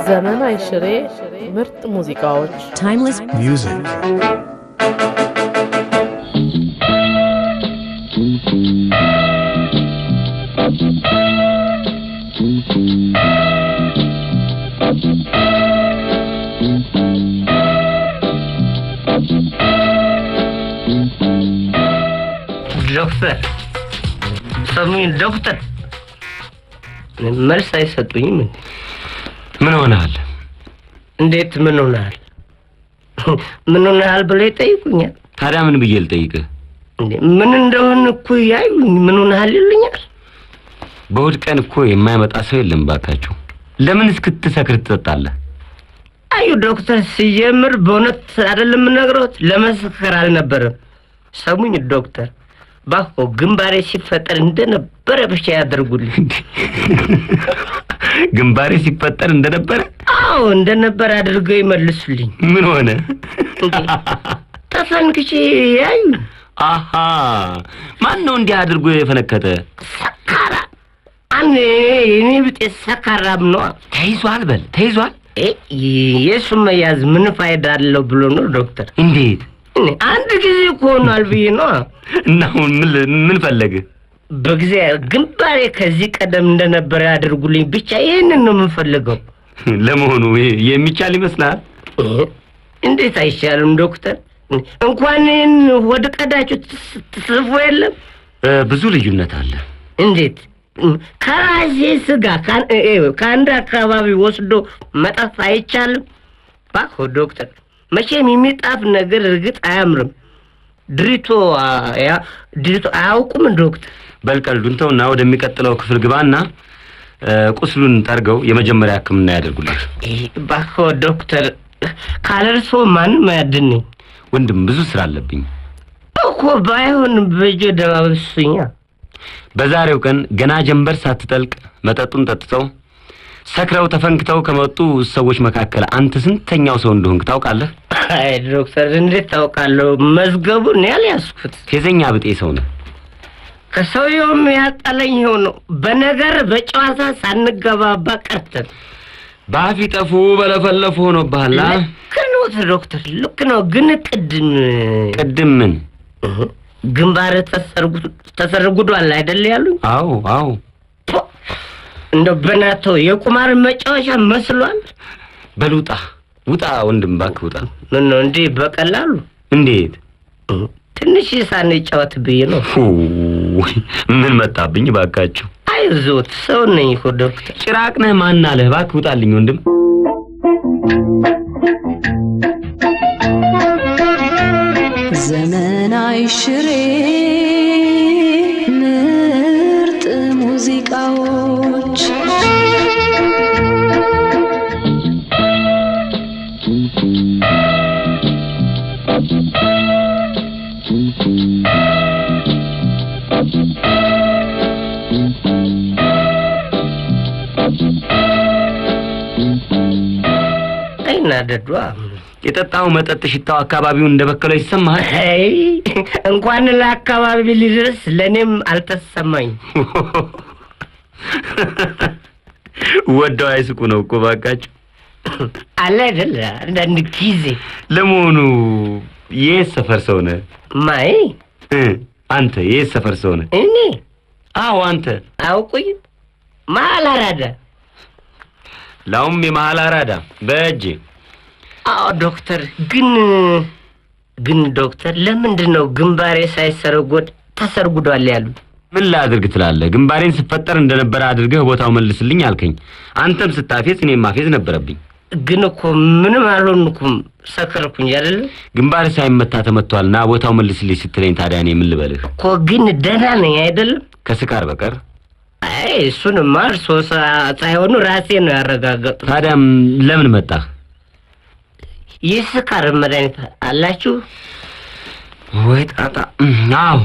ዘመን አይሽሬ ምርጥ ሙዚቃዎች timeless music ዶክተር ሰሙኝ ዶክተር መልስ አይሰጡኝም ምን ሆነሃል እንዴት ምን ሆነሃል ብለው ይጠይቁኛል ታዲያ ምን ብዬ ልጠይቅህ ምን እንደሆነ እኮ ያዩኝ ምን ሆነሃል ይሉኛል በውድ ቀን እኮ የማይመጣ ሰው የለም ባካችሁ ለምን እስክትሰክር ትጠጣለህ አዩ ዶክተር ሲጀምር በእውነት አይደለም ነግሮት ለመስከር አልነበረም ሰሙኝ ዶክተር ባኮ ግንባሬ ሲፈጠር እንደነበረ ብቻ ያደርጉልኝ ግንባሬ ሲፈጠር እንደነበረ አዎ እንደነበረ አድርገው ይመልሱልኝ ምን ሆነ ተፈንክቼ ያዩ አሃ ማን ነው እንዲህ አድርጎ የፈነከተ ሰካራ እኔ ብጤ ሰካራም ነው ተይዟል በል ተይዟል የሱም መያዝ ምን ፋይዳ አለው ብሎ ነው ዶክተር እንዴት አንድ ጊዜ ቆናል ብዬ ነው እና ምን ፈለገ በጊዜ ግንባሬ ከዚህ ቀደም እንደነበረ ያደርጉልኝ ብቻ ይሄንን ነው የምፈልገው ለመሆኑ የሚቻል ይመስላል እንዴት አይቻልም ዶክተር እንኳን ወደ ቀዳችሁ ትስፉ የለም ብዙ ልዩነት አለ እንዴት ከራሴ ስጋ ከአንድ አካባቢ ወስዶ መጣፍ አይቻልም ባኮ ዶክተር መቼም የሚጣፍ ነገር እርግጥ አያምርም ድሪቶ አያውቁም ዶክተር በልቀልዱን ተውና ወደሚቀጥለው ክፍል ግባና ቁስሉን ጠርገው የመጀመሪያ ህክምና ያደርጉልህ ባኮ ዶክተር ካለርሶ ማንም አያድነኝ ወንድም ብዙ ስራ አለብኝ እኮ ባይሆን በጆ ደባብሱኛ በዛሬው ቀን ገና ጀንበር ሳትጠልቅ መጠጡን ጠጥተው ሰክረው ተፈንክተው ከመጡ ሰዎች መካከል አንተ ስንተኛው ሰው እንደሆንክ ታውቃለህ አይ ዶክተር እንዴት ታውቃለህ መዝገቡን ያልያዝኩት ከዘኛ ብጤ ሰው ነው ከሰውየውም ያጣለኝ ሆኖ በነገር በጨዋታ ሳንገባባ ቀርተን ባፊ ጠፉ በለፈለፉ ነው ባህላ ከኖት ዶክተር ልክ ነው ግን ቅድም ምን ግንባር ተሰርጉዷል አይደል ያሉኝ አዎ እንደው በናቶ የቁማር መጫወቻ መስሏል በሉጣ ውጣ ወንድም ባክ ውጣ ምን ነው እንዴ በቀላሉ እንዴት ትንሽ ሳንጫወት ብዬ ነው ምን መጣብኝ ባካችሁ አይዞት ሰው ነኝ እኮ ዶክተር ጭራቅ ነህ ማን አለህ ባክ ውጣልኝ ወንድም ዘመን አይሽሬ ምርጥ ሙዚቃዎች አይናደዷ የጠጣው መጠጥ ሽታው አካባቢውን እንደበከለው ይሰማል እንኳን ለአካባቢ ሊደርስ ለኔም አልተሰማኝ ወደው አይስቁ ነው እኮ ባካችሁ አለ አይደል አንዳንድ ጊዜ ለመሆኑ የሰፈር ሰው ነህ ማይ አንተ የሰፈር ሰው ነህ እኔ አዎ አንተ አውቁኝ መሀል አራዳ ላውም የመሀል አራዳ በእጄ አዎ ዶክተር ግን ዶክተር ለምንድነው ግንባሬ ሳይሰረጎድ ተሰርጉዷል ያሉ ምን ላድርግ ትላለህ ግንባሬን ስፈጠር እንደነበረ አድርገህ ቦታው መልስልኝ አልከኝ አንተም ስታፌዝ እኔም ማፌዝ ነበረብኝ ግን እኮ ምንም አልሆንኩም ሰከርኩኝ አይደል ግንባሬ ሳይመታ ተመቷልና ቦታው መልስልኝ ስትለኝ ታዲያ እኔ ምን ልበልህ እኮ ግን ደህና ነኝ አይደል ከስካር በቀር አይ እሱንማ እርስዎ ሳይሆኑ ራሴ ነው ያረጋገጥኩት ታዲያ ለምን መጣህ የስካር መድኃኒት አላችሁ ወይ ጣጣ አዎ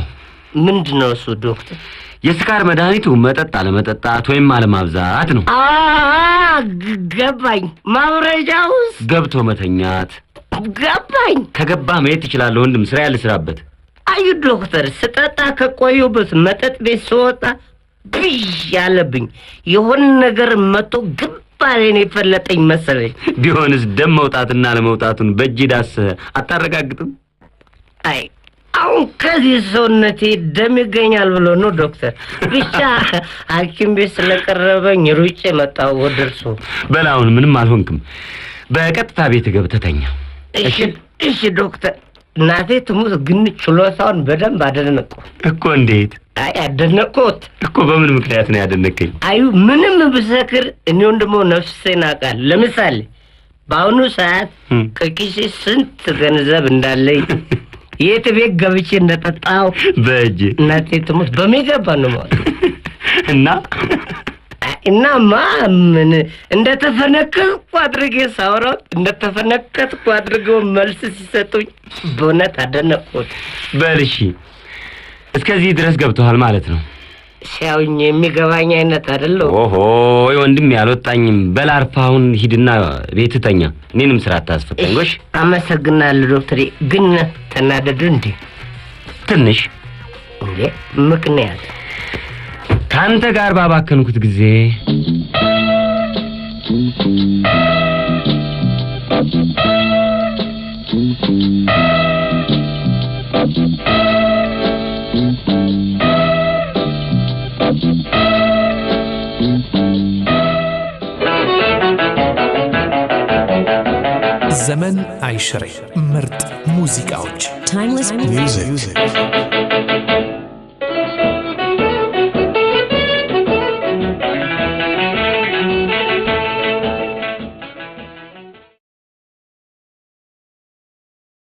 ምንድነው እሱ ዶክተር የስካር መድኃኒቱ መጠጥ አለመጠጣት ወይም አለማብዛት ነው ገባኝ ማብረጃውስ ገብቶ መተኛት ገባኝ ከገባ ማየት ይችላል ወንድም ስራ ያልስራበት አዩ ዶክተር ስጠጣ ከቆዩበት መጠጥ ቤት ስወጣ ያለብኝ የሆነ ነገር መጥቶ ግንባሬን የፈለጠኝ መሰለኝ። ቢሆንስ ደም መውጣትና ለመውጣቱን በእጅ ዳስ አታረጋግጥም? አይ አሁን ከዚህ ሰውነቴ ደም ይገኛል ብሎ ነው ዶክተር። ብቻ ሐኪም ቤት ስለቀረበኝ ሩጬ መጣሁ ወደ እርሱ። በላውን ምንም አልሆንክም። በቀጥታ ቤት ገብተህ ተኛ። እሺ ዶክተር። እናቴ ትሙት ግን ችሎታውን በደንብ አደነቁ እኮ። እንዴት? አይ አደነቁት እኮ። በምን ምክንያት ነው ያደነቀኝ? አዩ ምንም ብሰክር እኔውን ደግሞ ነፍሴን አውቃለሁ። ለምሳሌ በአሁኑ ሰዓት ከኪሴ ስንት ገንዘብ እንዳለኝ የት ቤት ገብቼ እንደጠጣው በእጅ እናቴ ትሙት በሚገባ ነው ማለት እናማ ምን እንደተፈነከትኩ አድርጌ ሳወራው እንደተፈነከትኩ አድርገው መልስ ሲሰጡኝ በእውነት አደነቁት። በልሺ እስከዚህ ድረስ ገብተዋል ማለት ነው። ሲያውኝ የሚገባኝ አይነት አይደለም። ኦሆ ወንድም ያልወጣኝም። በላርፋውን ሂድና ቤት ተኛ። እኔንም ስራ አታስፈታኝ። ጎሽ አመሰግናለሁ ዶክተር። ግን ተናደዱ እንዴ? ትንሽ እንዴ? ምክንያት ካንተ ጋር ባባከንኩት ጊዜ ዘመን አይሽሬ ምርጥ ሙዚቃዎች Timeless music